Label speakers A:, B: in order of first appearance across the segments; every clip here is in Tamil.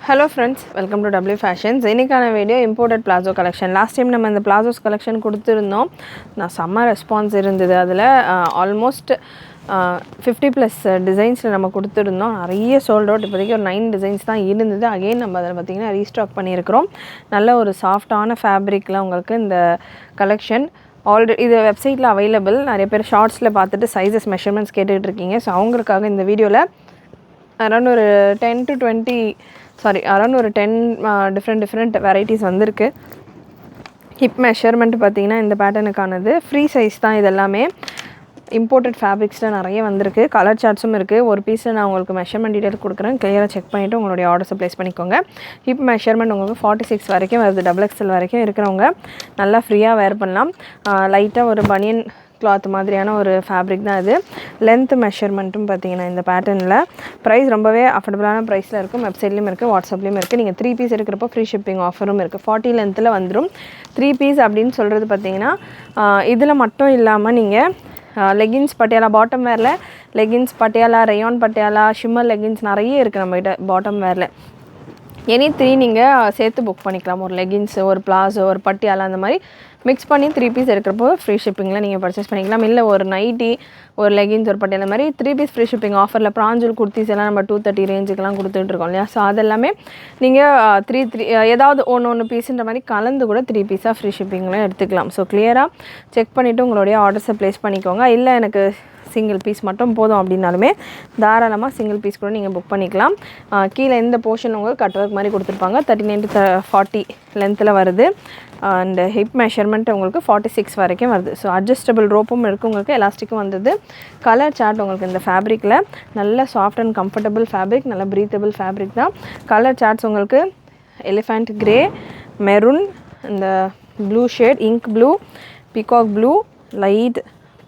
A: Hello friends, welcome to W Fashions. இன்னைக்கான video imported palazzo collection. Last time நம்ம இந்த பிளாசோஸ் கலெக்ஷன் கொடுத்துருந்தோம். நான் செம்ம ரெஸ்பான்ஸ் இருந்தது. அதில் ஆல்மோஸ்ட் 50+ டிசைன்ஸில் நம்ம கொடுத்துருந்தோம். நிறைய சோல்ட் அவுட். இப்போதைக்கு ஒரு 9 டிசைன்ஸ் தான் இருந்தது. அகெயின் நம்ம அதில் பார்த்திங்கன்னா ரீஸ்டாக் பண்ணியிருக்கிறோம். நல்ல ஒரு சாஃப்டான ஃபேப்ரிக்கில் உங்களுக்கு இந்த கலெக்ஷன் ஆல்ரெடி இது வெப்சைட்டில் அவைலபிள். நிறைய பேர் ஷார்ட்ஸில் பார்த்துட்டு சைஸஸ் மெஷர்மெண்ட்ஸ் கேட்டுக்கிட்டு இருக்கீங்க. ஸோ அவங்களுக்காக இந்த வீடியோவில் அரௌண்ட் ஒரு 10 டிஃப்ரெண்ட் வெரைட்டிஸ் வந்திருக்கு. ஹிப் மெஷர்மெண்ட் பார்த்திங்கன்னா இந்த பேட்டர்னுக்கானது ஃப்ரீ சைஸ் தான். இது எல்லாமே இம்போர்ட்டட் ஃபேப்ரிக்ஸில் நிறைய வந்திருக்கு. கலர் சார்ட்ஸும் இருக்குது. ஒரு பீஸில் நான் உங்களுக்கு மெஷர்மெண்ட் டீட்டெயில் கொடுக்குறேன். கிளியராக செக் பண்ணிவிட்டு உங்களுடைய ஆர்டர்ஸை ப்ளேஸ் பண்ணிக்கோங்க. ஹிப் மெஷர்மெண்ட் உங்களுக்கு 46 வரைக்கும் வருது. XXL வரைக்கும் இருக்கிறவங்க நல்லா ஃப்ரீயாக வேர் பண்ணலாம். லைட்டாக ஒரு பனியன் கிளாத் மாதிரியான ஒரு ஃபேப்ரிக் தான் இது. லென்த் மெஷர்மெண்ட்டும் பார்த்தீங்கன்னா இந்த பேட்டர்னில் ப்ரைஸ் ரொம்பவே அஃபோர்டபுளான ப்ரைஸில் இருக்கும். வெப்சைட்லேயும் இருக்குது, வாட்ஸ்அப்லேயும் இருக்குது. நீங்கள் 3 பீஸ் எடுக்கிறப்போ ஃப்ரீ ஷிப்பிங் ஆஃபரும் இருக்குது. 40 லென்த்தில் வந்துடும். 3 பீஸ் அப்படின்னு சொல்கிறது பார்த்தீங்கன்னா இதில் மட்டும் இல்லாமல் நீங்கள் லெகின்ஸ் பட்டியாலா பாட்டம் வேரில் leggings Patiala, rayon Patiala, shimmer leggings நிறைய இருக்குது நம்மகிட்ட பாட்டம் வேரில். எனி 3 நீங்கள் சேர்த்து புக் பண்ணிக்கலாம். ஒரு லெகின்ஸு, ஒரு பிளாஸோ, ஒரு பட்டியாலா அந்த மாதிரி மிக்ஸ் பண்ணி 3 பீஸ் எடுக்கிறப்போ ஃப்ரீ ஷிப்பிங்கில் நீங்கள் பர்ச்சேஸ் பண்ணிக்கலாம். இல்லை ஒரு நைட்டி, ஒரு லெகின்ஸ், ஒரு பட்டியாலா மாதிரி 3 பீஸ் ஃப்ரீ ஷிப்பிங் ஆஃபரில் பிராஞ்சூல் குர்த்திஸ் எல்லாம் நம்ம 230 ரேஞ்சுக்கெலாம் கொடுத்துட்ருக்கோம் இல்லையா. ஸோ அதெல்லாமே நீங்கள் 3 ஏதாவது ஒன்று பீஸுன்ற மாதிரி கலந்து கூட 3 பீஸாக ஃப்ரீ ஷிப்பிங்கில் எடுத்துக்கலாம். ஸோ கிளியராக செக் பண்ணிவிட்டு உங்களுடைய ஆர்டர்ஸை ப்ளேஸ் பண்ணிக்கோங்க. இல்லை எனக்கு சிங்கிள் பீஸ் மட்டும் போதும் அப்படின்னாலுமே தாராளமாக சிங்கிள் பீஸ் கூட நீங்கள் புக் பண்ணிக்கலாம். கீழே இந்த போர்ஷன் உங்களுக்கு கட் ஒர்க் மாதிரி கொடுத்துருப்பாங்க. 39 to 40 லென்த்தில் வருது. அண்ட் ஹிப் மெஷர்மெண்ட் உங்களுக்கு 46 வரைக்கும் வருது. ஸோ அட்ஜஸ்டபிள் ரோப்பும் இருக்குது உங்களுக்கு, எலாஸ்டிக்கும் வந்தது. கலர் சார்ட் உங்களுக்கு இந்த ஃபேப்ரிக்கில் நல்ல சாஃப்ட் அண்ட் கம்ஃபர்டபுள் ஃபேப்ரிக், நல்ல ப்ரீத்தபிள் ஃபேப்ரிக் தான். கலர் சார்ட்ஸ் உங்களுக்கு எலிஃபண்ட் கிரே, மெரூன், இந்த blue shade, ink blue, peacock blue, light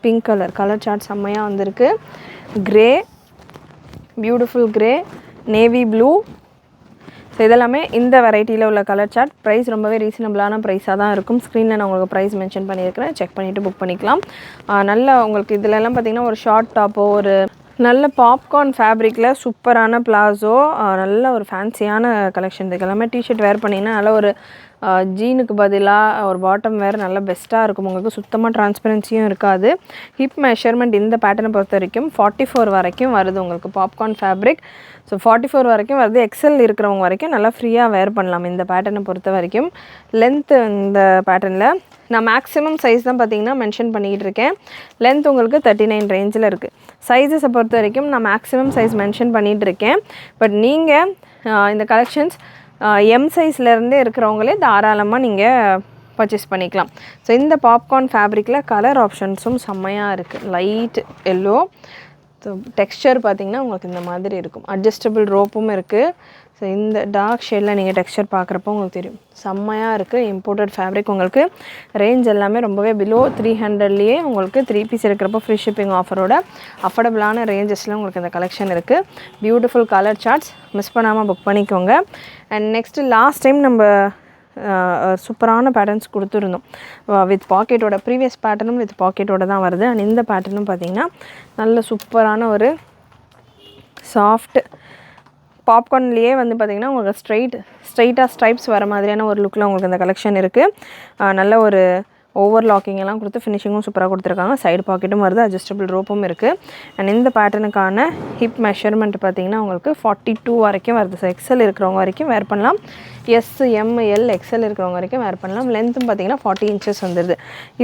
A: pink colour chart செம்மையாக வந்திருக்கு. Grey, beautiful grey, navy blue. So இதெல்லாமே இந்த வெரைட்டியில் உள்ள கலர் சார்ட். ப்ரைஸ் ரொம்பவே ரீசனபிளான ப்ரைஸாக தான் இருக்கும். ஸ்க்ரீனில் நான் உங்களுக்கு ப்ரைஸ் மென்ஷன் பண்ணியிருக்கிறேன். செக் பண்ணிவிட்டு புக் பண்ணிக்கலாம். நல்ல உங்களுக்கு இதிலெல்லாம் பார்த்திங்கன்னா ஒரு ஷார்ட் டாப்போ, ஒரு நல்ல பாப்கார்ன் ஃபேப்ரிக்கில் சூப்பரான பிளாஸோ, நல்ல ஒரு ஃபேன்சியான கலெக்ஷன். இதுக்கு எல்லாமே டிஷர்ட் வேர் பண்ணிங்கன்னா நல்ல ஒரு ஜீனுக்கு பதிலாக ஒரு பாட்டம் வேர் நல்ல பெஸ்ட்டாக இருக்கும். உங்களுக்கு சுத்தமாக டிரான்ஸ்பரன்சியும் இருக்காது. ஹிப் மெஷர்மெண்ட் இந்த பேட்டர்னை பொறுத்த வரைக்கும் 44 வரைக்கும் வருது உங்களுக்கு. Popcorn fabric. ஸோ 44 வரைக்கும் வருது. XL இருக்கிறவங்க வரைக்கும் நல்லா ஃப்ரீயாக வேர் பண்ணலாம் இந்த பேட்டர்னை பொறுத்த வரைக்கும். லென்த்து இந்த பேட்டர்னில் நான் மேக்ஸிமம் சைஸ் தான் பார்த்திங்கன்னா மென்ஷன் பண்ணிக்கிட்டு இருக்கேன். லென்த் உங்களுக்கு 39 ரேஞ்சில் இருக்குது. சைஸஸை பொறுத்த வரைக்கும் நான் மேக்ஸிமம் சைஸ் மென்ஷன் பண்ணிகிட்டு இருக்கேன். பட் நீங்கள் இந்த கலெக்ஷன்ஸ் எம் சைஸ்லேருந்தே இருக்கிறவங்களே தாராளமாக நீங்கள் பர்ச்சேஸ் பண்ணிக்கலாம். ஸோ இந்த பாப்கார்ன் ஃபேப்ரிக்கில் கலர் ஆப்ஷன்ஸும் செம்மையாக இருக்குது. Light yellow. ஸோ டெக்ஸ்சர் பார்த்திங்கன்னா உங்களுக்கு இந்த மாதிரி இருக்கும். அட்ஜஸ்டபிள் ரோப்பும் இருக்குது. ஸோ இந்த டார்க் ஷேடில் நீங்கள் டெக்ஸ்சர் பார்க்குறப்போ உங்களுக்கு தெரியும் செம்மையாக இருக்குது. Imported fabric. உங்களுக்கு ரேஞ்ச் எல்லாமே ரொம்பவே பிலோ 300லேயே உங்களுக்கு 3 பீஸ் இருக்கிறப்போ ஃப்ரீ ஷிப்பிங் ஆஃபரோட அஃபோர்டபுளான ரேஞ்சஸில் உங்களுக்கு இந்த கலெக்ஷன் இருக்குது. Beautiful colour charts. மிஸ் பண்ணாமல் புக் பண்ணிக்கோங்க. அண்ட் நெக்ஸ்ட்டு லாஸ்ட் டைம் நம்ம சூப்பரான பேட்டர்ன்ஸ் கொடுத்துருந்தோம் வித் பாக்கெட்டோட. ப்ரீவியஸ் பேட்டர்னும் வித் பாக்கெட்டோட தான் வருது. அண்ட் இந்த பேட்டர்னும் பார்த்திங்கன்னா நல்ல சூப்பரான ஒரு சாஃப்ட் பாப்கார்ன்லேயே வந்து பார்த்திங்கன்னா உங்களுக்கு ஸ்ட்ரைட்டாக ஸ்ட்ரைப்ஸ் வர மாதிரியான ஒரு லுக்கில் உங்களுக்கு இந்த கலெக்ஷன் இருக்குது. நல்ல ஒரு ஓவர் லாக்கிங் எல்லாம் கொடுத்து ஃபினிஷிங்கும் சூப்பராக கொடுத்துருக்காங்க. சைடு பாக்கெட்டும் வருது. அட்ஜஸ்டபிள் ரோப்பும் இருக்குது. அண்ட் இந்த பேட்டர்னுக்கான ஹிப் மெஷர்மெண்ட் பார்த்திங்கன்னா உங்களுக்கு 42 வரைக்கும் வருது. ஸோ XL இருக்கிறவங்க வரைக்கும் வேர் பண்ணலாம். SML XL இருக்கிறவங்க வரைக்கும் வேர் பண்ணலாம். லென்த்தும் பார்த்திங்கன்னா 40 இன்ச்சஸ் வந்துடுது.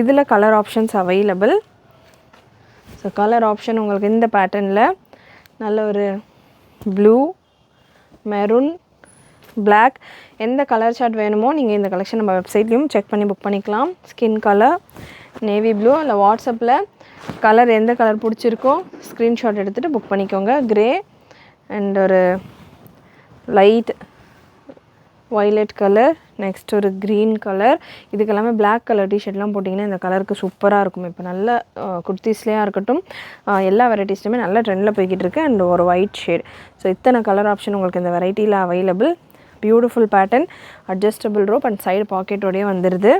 A: இதில் colour options available. So colour option உங்களுக்கு இந்த பேட்டர்னில் நல்ல ஒரு ப்ளூ, மெரூன், பிளாக், எந்த கலர் சார்ட் வேணுமோ நீங்கள் இந்த கலெக்ஷன் நம்ம வெப்சைட்லேயும் செக் பண்ணி புக் பண்ணிக்கலாம். Skin colour, navy blue. இல்லை வாட்ஸ்அப்பில் கலர் எந்த கலர் பிடிச்சிருக்கோ ஸ்க்ரீன்ஷாட் எடுத்துகிட்டு புக் பண்ணிக்கோங்க. கிரே அண்ட் ஒரு லைட் வயலட் கலர், நெக்ஸ்ட் ஒரு க்ரீன் கலர். இதுக்கெல்லாமே பிளாக் கலர் டிஷர்ட்லாம் போட்டிங்கன்னா இந்த கலருக்கு சூப்பராக இருக்கும். இப்போ நல்ல குர்த்திஸ்லேயே இருக்கட்டும், எல்லா வெரைட்டிஸ்லையுமே நல்ல ட்ரெண்டில் போய்கிட்டு இருக்குது. அண்ட் ஒரு ஒயிட் ஷேட். ஸோ இத்தனை கலர் ஆப்ஷன் உங்களுக்கு இந்த வெரைட்டியில் available. Beautiful pattern, adjustable rope and side பாக்கெட்டோடையே வந்துடுது.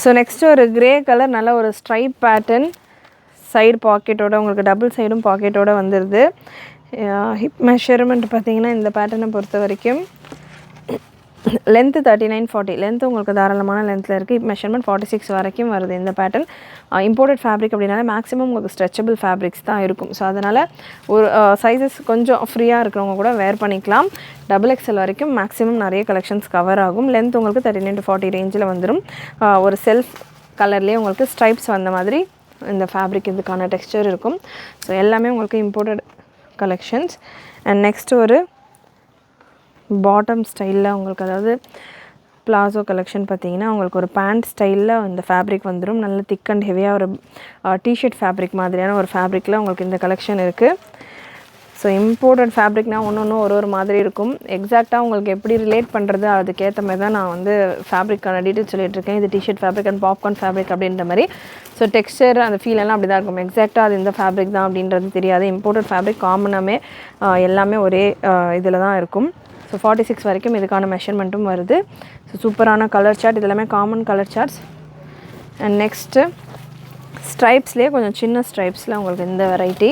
A: ஸோ நெக்ஸ்ட்டு ஒரு கிரே கலர், நல்ல ஒரு ஸ்ட்ரைப் பேட்டர்ன், சைடு பாக்கெட்டோட உங்களுக்கு டபுள் சைடும் பாக்கெட்டோடு வந்துடுது. ஹிப் மெஷர்மெண்ட் பார்த்திங்கன்னா இந்த பேட்டர்னை பொறுத்த வரைக்கும் லென்த்து 39-40 லென்த்து உங்களுக்கு தாராளமான லென்த்தில் இருக்குது. இப்போ மெஷர்மெண்ட் 46 வரைக்கும் வருது இந்த பேட்டர்ன். இம்போர்ட்டட் ஃபேப்ரிக் அப்படின்னாலே மேக்ஸிமம் உங்களுக்கு ஸ்ட்ரெச்சபிள் ஃபேப்ரிக்ஸ் தான் இருக்கும். ஸோ அதனால் ஒரு சைஸஸ் கொஞ்சம் ஃப்ரீயாக இருக்கிறவங்க கூட வேர் பண்ணிக்கலாம். XXL வரைக்கும் மேக்ஸிமம் நிறைய கலெக்ஷன்ஸ் கவர் ஆகும். லென்த் உங்களுக்கு 39-40 ரேஞ்சில் வந்துடும். ஒரு செல்ஃப் கலர்லேயே உங்களுக்கு ஸ்ட்ரைப்ஸ் வந்த மாதிரி இந்த ஃபேப்ரிக் இதுக்கான டெக்ஸ்சர் இருக்கும். ஸோ எல்லாமே உங்களுக்கு இம்போர்ட்டட் கலெக்ஷன்ஸ். அண்ட் நெக்ஸ்ட் ஒரு பாட்டம் ஸ்டைலில் உங்களுக்கு, அதாவது பிளாசோ கலெக்ஷன் பார்த்தீங்கன்னா உங்களுக்கு ஒரு பேண்ட் ஸ்டைலில் இந்த ஃபேப்ரிக் வந்துடும். நல்ல திக் அண்ட் ஹெவியாக ஒரு டிஷர்ட் ஃபேப்ரிக் மாதிரியான ஒரு ஃபேப்ரிக்கில் உங்களுக்கு இந்த கலெக்ஷன் இருக்குது. ஸோ இம்போர்ட்டட் ஃபேப்ரிக்னால் ஒன்று ஒரு மாதிரி இருக்கும். எக்ஸாக்டாக உங்களுக்கு எப்படி ரிலேட் பண்ணுறது அதுக்கேற்ற மாதிரி தான் நான் வந்து ஃபேப்ரிக்கான டீட்டெயில்ஸ் சொல்லிட்டுருக்கேன். இது T-shirt fabric and popcorn fabric அப்படின்ற மாதிரி. ஸோ டெக்ஸ்சர் அந்த ஃபீலெல்லாம் அப்படி தான் இருக்கும். எக்ஸாக்டாக அது இந்த ஃபேப்ரிக் தான் அப்படின்றது தெரியாது. இம்போர்ட்டட் ஃபேப்ரிக் காமனாகவே எல்லாமே ஒரே இதில் தான் இருக்கும். ஸோ 46 வரைக்கும் இதுக்கான மெஷர்மெண்ட்டும் வருது. ஸோ சூப்பரான கலர் சார்ட், இது எல்லாமே common colour charts. And next ஸ்ட்ரைப்ஸ்லேயே கொஞ்சம் சின்ன ஸ்ட்ரைப்ஸில் உங்களுக்கு இந்த வெரைட்டி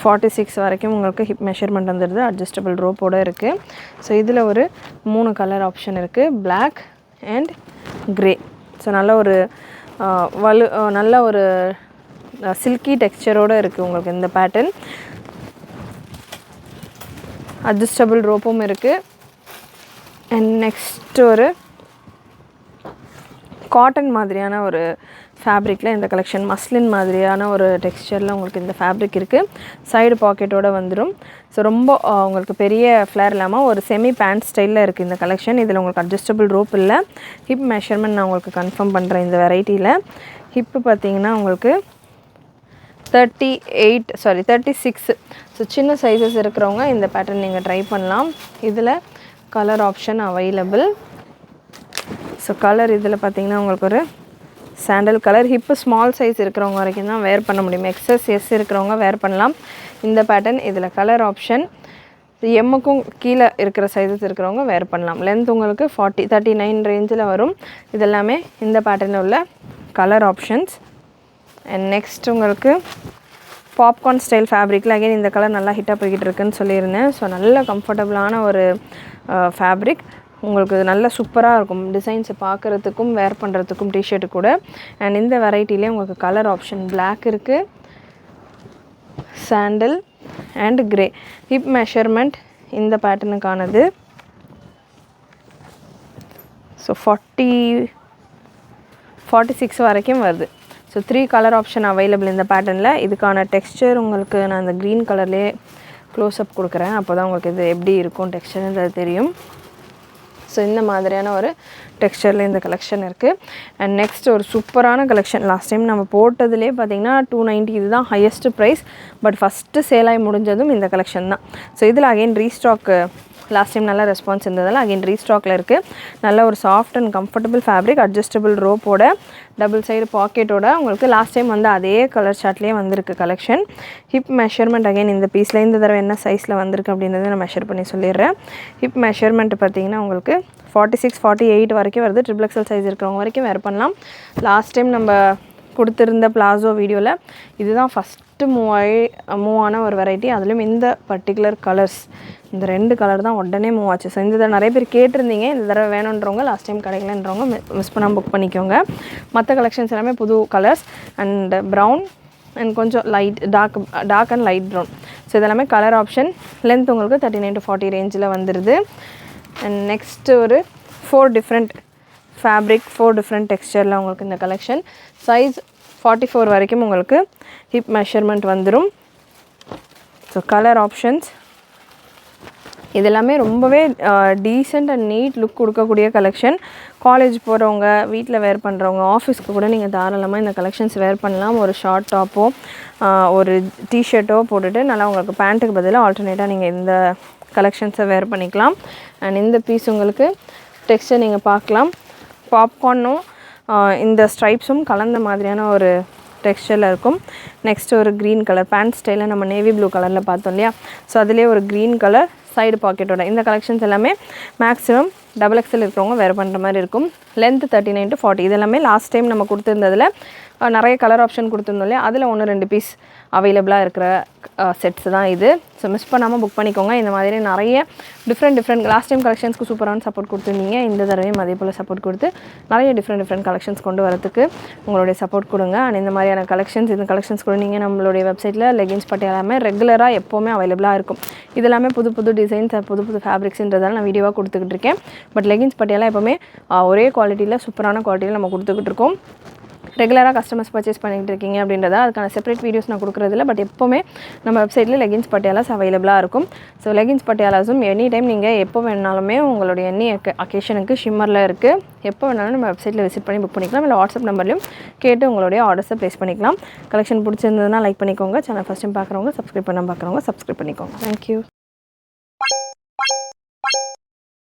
A: 46 வரைக்கும் உங்களுக்கு ஹிப் மெஷர்மெண்ட் வந்துடுது. அட்ஜஸ்டபிள் ரோப்போடு இருக்குது. ஸோ இதில் ஒரு 3 கலர் ஆப்ஷன் இருக்குது, பிளாக் அண்ட் க்ரே. ஸோ நல்ல ஒரு நல்ல ஒரு சில்கி டெக்ஸ்சரோடு இருக்குது உங்களுக்கு இந்த பேட்டர்ன். அட்ஜஸ்டபிள் ரோப்பும் இருக்குது. அண்ட் நெக்ஸ்ட் ஒரு காட்டன் மாதிரியான ஒரு ஃபேப்ரிக்கில் இந்த கலெக்ஷன், மஸ்லின் மாதிரியான ஒரு டெக்ஸ்சரில் உங்களுக்கு இந்த ஃபேப்ரிக் இருக்குது. சைடு பாக்கெட்டோடு வந்துடும். ஸோ ரொம்ப உங்களுக்கு பெரிய ஃப்ளேர் இல்லாமல் ஒரு செமி பேண்ட் ஸ்டைலில் இருக்குது இந்த கலெக்ஷன். இதில் உங்களுக்கு அட்ஜஸ்டபிள் ரோப் இல்லை. ஹிப் மெஷர்மெண்ட் நான் உங்களுக்கு கன்ஃபார்ம் பண்ணுறேன் இந்த வெரைட்டியில். ஹிப்பு பார்த்தீங்கன்னா உங்களுக்கு 36. ஸோ சின்ன சைஸஸ் இருக்கிறவங்க இந்த பேட்டர்ன் நீங்கள் ட்ரை பண்ணலாம். இதில் colour option available. So colour இதில் பார்த்தீங்கன்னா உங்களுக்கு ஒரு sandal colour. Hip small size இருக்கிறவங்க வரைக்கும் தான் வேர் பண்ண முடியும். XS இருக்கிறவங்க வேர் பண்ணலாம் இந்த பேட்டர்ன். இதில் கலர் ஆப்ஷன் எம்முக்கும் கீழே இருக்கிற சைஸஸ் இருக்கிறவங்க வேர் பண்ணலாம். லென்த் உங்களுக்கு 39 ரேஞ்சில் வரும். இதெல்லாமே இந்த பேட்டர்னில் உள்ள கலர் ஆப்ஷன்ஸ். அண்ட் நெக்ஸ்ட் உங்களுக்கு பாப்கார்ன் ஸ்டைல் ஃபேப்ரிக்கில் அகைன் இந்த கலர் நல்லா ஹிட்டாக போய்கிட்டு இருக்குன்னு சொல்லியிருந்தேன். ஸோ நல்ல கம்ஃபர்டபுளான ஒரு ஃபேப்ரிக். உங்களுக்கு நல்ல சூப்பராக இருக்கும். டிசைன்ஸை பார்க்குறதுக்கும் வேர் பண்ணுறதுக்கும் டிஷர்ட்டு கூட. அண்ட் இந்த வெரைட்டிலே உங்களுக்கு கலர் ஆப்ஷன் பிளாக் இருக்குது, சாண்டில் அண்ட் க்ரே. ஹிப் மெஷர்மெண்ட் இந்த பேட்டர்னுக்கானது. ஸோ 46 வரைக்கும் வருது. ஸோ 3 கலர் ஆப்ஷன் அவைலபிள் இந்த பேட்டர்னில். இதுக்கான டெக்ஸ்சர் உங்களுக்கு நான் இந்த க்ரீன் கலர்லேயே க்ளோஸ்அப் கொடுக்குறேன். அப்போ தான் உங்களுக்கு இது எப்படி இருக்கும் டெக்ஸ்சர்ன்றது தெரியும். ஸோ இந்த மாதிரியான ஒரு டெக்ஸ்சரில் இந்த கலெக்ஷன் இருக்குது. அண்ட் நெக்ஸ்ட் ஒரு சூப்பரான கலெக்ஷன். லாஸ்ட் டைம் நம்ம போட்டதுலேயே பார்த்திங்கன்னா 290 இது தான் ஹையஸ்ட் ப்ரைஸ். பட் ஃபஸ்ட்டு சேலாகி முடிஞ்சதும் இந்த கலெக்ஷன் தான். ஸோ இதில் அகைன் ரீஸ்டாக்கு லாஸ்ட் டைம் நல்ல ரெஸ்பான்ஸ் இருந்ததால் அகைன் ரீஸ்டாக்கில் இருக்குது. நல்ல ஒரு soft and comfortable fabric, adjustable ரோப்போட, டபுள் சைடு பாக்கெட்டோட உங்களுக்கு லாஸ்ட் டைம் வந்து அதே கலர் சார்ட்லேயே வந்திருக்கு கலெக்ஷன். ஹிப் மெஷர்மெண்ட் அகைன் இந்த பீஸில் இந்த தடவை என்ன சைஸில் வந்திருக்கு அப்படின்றத நான் மெஷர் பண்ணி சொல்லிடுறேன். ஹிப் மெஷர்மெண்ட் பார்த்திங்கன்னா உங்களுக்கு 46, 48 வரைக்கும் வருது. XXL சைஸ் இருக்கிறவங்க வரைக்கும் வேர் பண்ணலாம். லாஸ்ட் டைம் நம்ம கொடுத்துருந்த பிளாசோ வீடியோவில் இதுதான் ஃபஸ்ட்டு மூவ் ஆன ஒரு வெரைட்டி. அதுலேயும் இந்த பர்டிகுலர் கலர்ஸ், இந்த 2 கலர் தான் உடனே மூவ் ஆச்சு. ஸோ இந்த தடவை நிறைய பேர் கேட்டிருந்தீங்க. இந்த தடவை வேணுன்றவங்க, லாஸ்ட் டைம் கிடைக்கலன்றவங்க மிஸ் பண்ணாமல் புக் பண்ணிக்கோங்க. மற்ற கலெக்ஷன்ஸ் எல்லாமே புது கலர்ஸ் அண்ட் ப்ரௌன் அண்ட் கொஞ்சம் dark and light brown. So இதெல்லாமே கலர் ஆப்ஷன். லென்த் உங்களுக்கு 39 to 40 ரேஞ்சில் வந்துடுது. அண்ட் நெக்ஸ்ட்டு ஒரு 4 டிஃப்ரெண்ட் ஃபேப்ரிக், 4 டிஃப்ரெண்ட் டெக்ஸ்சரில் உங்களுக்கு இந்த கலெக்ஷன். சைஸ் 44 வரைக்கும் உங்களுக்கு ஹிப் மெஷர்மெண்ட் வந்துடும். ஸோ கலர் ஆப்ஷன்ஸ் இதெல்லாமே ரொம்பவே டீசெண்ட் அண்ட் நீட் லுக் கொடுக்கக்கூடிய கலெக்ஷன். காலேஜ் போகிறவங்க, வீட்டில் வேர் பண்ணுறவங்க, ஆஃபீஸ்க்கு கூட நீங்கள் தாராளமாக இந்த கலெக்ஷன்ஸ் வேர் பண்ணலாம். ஒரு ஷார்ட் டாப்போ ஒரு டிஷர்ட்டோ போட்டுட்டு நல்லா உங்களுக்கு பேண்ட்டுக்கு பதிலாக ஆல்டர்னேட்டாக நீங்கள் இந்த கலெக்ஷன்ஸை வேர் பண்ணிக்கலாம். அண்ட் இந்த பீஸ் உங்களுக்கு டெக்ஸ்டர் நீங்கள் பார்க்கலாம். பாப்கார்னும் இந்த ஸ்ட்ரைப்ஸும் கலந்த மாதிரியான ஒரு டெக்ஸ்டரில் இருக்கும். நெக்ஸ்ட் ஒரு க்ரீன் கலர் பேண்ட் ஸ்டைலில் நம்ம நேவி ப்ளூ கலரில் பார்த்தோம் இல்லையா? ஸோ அதிலே ஒரு க்ரீன் கலர் சைடு பாக்கெட்டோட. இந்த கலெக்ஷன்ஸ் எல்லாமே மேக்ஸிமம் XXL இருக்கிறவங்க வேர் பண்ணுற மாதிரி இருக்கும். Length 39 to 40. இது எல்லாமே லாஸ்ட் டைம் நம்ம கொடுத்துருந்ததில் நிறைய கலர் ஆப்ஷன் கொடுத்துருந்தோம் இல்லையா, அதில் 1-2 பீஸ் அவைலபிளாக இருக்கிற செட்ஸ் தான் இது. ஸோ மிஸ் பண்ணாமல் புக் பண்ணிக்கோங்க. இந்த மாதிரி நிறைய டிஃப்ரெண்ட் லாஸ்ட் டைம் கலெக்ஷன்ஸ்க்கு சூப்பரான சப்போர்ட் கொடுத்துருந்தீங்க. இந்த தடவையும் அதே போல் சப்போர்ட் கொடுத்து நிறைய டிஃப்ரெண்ட் கலெக்ஷன்ஸ் கொண்டு வரதுக்கு உங்களுடைய சப்போர்ட் கொடுங்க. அண்ட் இந்த மாதிரியான இந்த கலெக்ஷன்ஸ் கூட நீங்கள் நம்மளுடைய வெப்சைட்டில் லெகின்ஸ் பட்டியாலாமே ரெகுலராக எப்போவுமே அவைலபிளாக இருக்கும். இது எல்லாமே புது டிசைன்ஸ், புது ஃபேப்ரிக்ஸ்ன்றதால நான் வீடியோவாக கொடுத்துக்கிட்டு இருக்கேன். பட் லெகின்ஸ் பட்டியாலா எப்போவுமே ஒரே குவாலிட்டியில் சூப்பரான குவாலிட்டியில் நம்ம கொடுத்துக்கிட்டு இருக்கோம். ரெகுலராக கஸ்டமர்ஸ் பர்ச்சேஸ் பண்ணிகிட்டு இருக்கீங்க அப்படின்றத அதுக்கான செப்பரேட் வீடியோஸ் நான் கொடுக்குறதில்ல. பட் எப்போவுமே நம்ம வெப்சைட்டில் லெகின்ஸ் பட்டியாலாஸ் அவைலபிளாக இருக்கும். ஸோ லெகின்ஸ் பட்டியாலாஸும் எனி டைம் நீங்கள் எப்போ வேணாலுமே உங்களுடைய அக்கேஷனுக்கு ஷிம்மரில் இருக்குது. எப்போ வேணாலும் நம்ம வெப்சைட்டில் விசிட் பண்ணி புக் பண்ணிக்கலாம். இல்லை வாட்ஸ்அப் நம்பர்லையும் கேட்டு உங்களுடைய ஆர்டர்ஸை ப்ளேஸ் பண்ணிக்கலாம். கலெக்ஷன் பிடிச்சிருந்ததுன்னா லைக் பண்ணிக்கோங்க. சேனல் ஃபஸ்ட் டைம் பார்க்குறவங்க சப்ஸ்கிரைப் பண்ணிக்கோங்க. தேங்க்யூ.